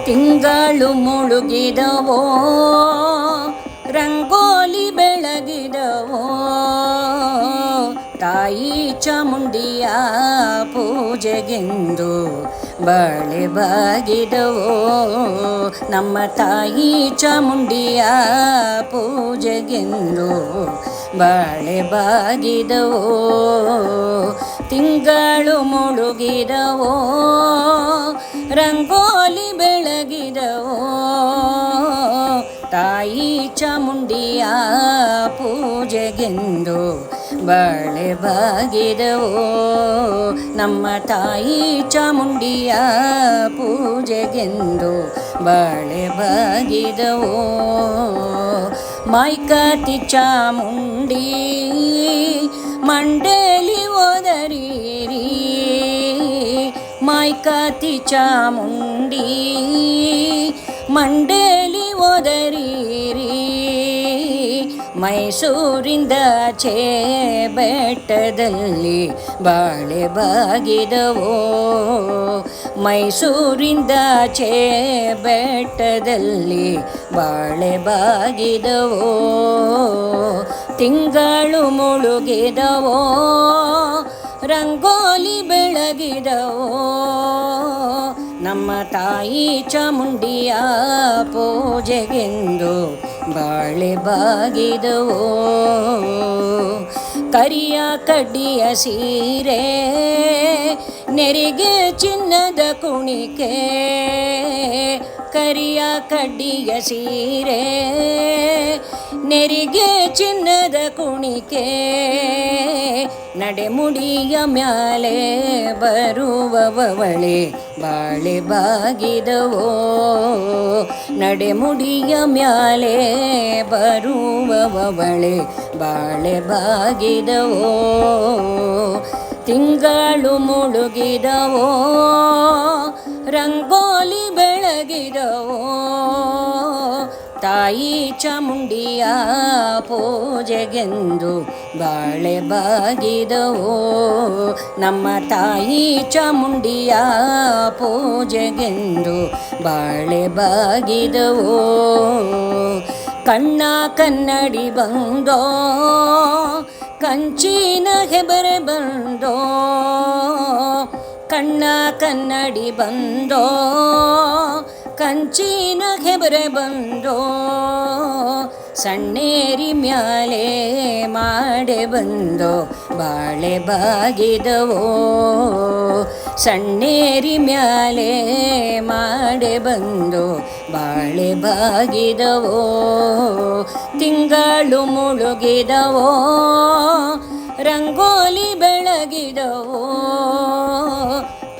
ತಿಂಗಳು ಮುಳುಗಿದವೋ ರಂಗೋಲಿ ಬೆಳಗಿದವೋ ತಾಯಿ ಚಾಮುಂಡಿಯ ಪೂಜೆಗೆಂದು ಬಾಳೆ ಬಾಗಿದವೋ ನಮ್ಮ ತಾಯಿ ಚಾಮುಂಡಿಯ ಪೂಜೆಗೆಂದು ಬಾಳೆ ಬಾಗಿದವೋ ತಿಂಗಳು ಮುಳುಗಿದವೋ ರಂಗೋಲಿ ಬೆಳಗಿದವೋ ತಾಯಿ ಚಾಮುಂಡಿಯ ಪೂಜೆಗೆಂದು ಬಾಳೆ ಬಾಗಿದವೋ ನಮ್ಮ ತಾಯಿ ಚಾಮುಂಡಿಯ ಪೂಜೆಗೆಂದು ಬಾಳೆ ಬಾಗಿದವೋ ಮೈಕಾತಿ ಚಾಮುಂಡಿ ಮಂಡೇಲಿ ಓದರೀರಿ ಮೈಕಾತಿ ಚಾಮುಂಡಿ ಮಂಡೇಲಿ ಓದರೀರಿ ಮೈಸೂರಿಂದ ಆಚೆ ಬೆಟ್ಟದಲ್ಲಿ ಬಾಳೆ ಬಾಗಿದವೋ ಮೈಸೂರಿಂದ ಆಚೆ ಬೆಟ್ಟದಲ್ಲಿ ಬಾಳೆ ಬಾಗಿದವೋ ತಿಂಗಳು ಮುಳುಗಿದವೋ ರಂಗೋಲಿ ಬೆಳಗಿದವೋ ನಮ್ಮ ತಾಯಿ ಚಾಮುಂಡಿಯ ಪೂಜೆಗೆಂದು ಬಾಳೆ ಬಾಗಿದವೋ ಕರಿಯ ಕಡ್ಡಿಯ ಸೀರೆ ನೆರಿಗೆ ಚಿನ್ನದ ಕುಣಿಕೆ ಕರಿಯ ಕಡ್ಡಿಯ ಸೀರೆ ನೆರಿಗೆ ಚಿನ್ನದ ಕುಣಿಕೆ ನಡೆಮುಡಿಯ ಮ್ಯಾಲೆ ಬರುವವಳೆ ಬಾಳೆ ಬಾಗಿದವೋ ನಡೆಮುಡಿಯ ಮ್ಯಾಲೆ ಬರುವವಳೆ ಬಾಳೆ ಬಾಗಿದವೋ ತಿಂಗಳು ಮುಳುಗಿದವೋ ರಂಗೋಲಿ ಬೆಳಗಿದವೋ ತಾಯಿ ಚಾಮುಂಡಿಯ ಪೂಜೆಗೆಂದು ಬಾಳೆ ಬಾಗಿದವೋ ನಮ್ಮ ತಾಯಿ ಚಾಮುಂಡಿಯ ಪೂಜೆಗೆಂದು ಬಾಳೆ ಬಾಗಿದವೋ ಕಣ್ಣ ಕನ್ನಡಿ ಬಂದೋ ಕಂಚಿನ ಹೆಬರೆ ಬಂದೋ ಕಣ್ಣ ಕನ್ನಡಿ ಬಂದೋ ಕಂಚಿನ ಹೆಬರೆ ಬಂದೋ ಸಣ್ಣೇರಿ ಮ್ಯಾಲೆ ಮಾಡೆ ಬಂದೋ ಬಾಳೆ ಬಾಗಿದವೋ ಸಣ್ಣೇರಿ ಮ್ಯಾಲೆ ಮಾಡೆ ಬಂದೋ ಬಾಳೆ ಬಾಗಿದವೋ ತಿಂಗಳು ಮುಳುಗಿದವೋ ರಂಗೋಲಿ ಬೆಳಗಿದವೋ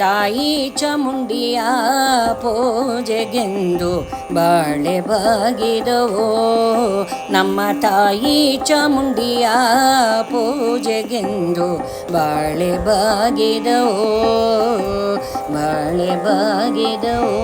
ತಾಯಿ ಚಾಮುಂಡಿಯ ಪೂಜೆಗೆಂದು ಬಾಳೆ ಬಾಗಿದವೋ ನಮ್ಮ ತಾಯಿ ಚಾಮುಂಡಿಯ ಪೂಜೆಗೆಂದು ಬಾಳೆ ಬಾಗಿದವೋ ಬಾಳೆ ಬಾಗಿದವೋ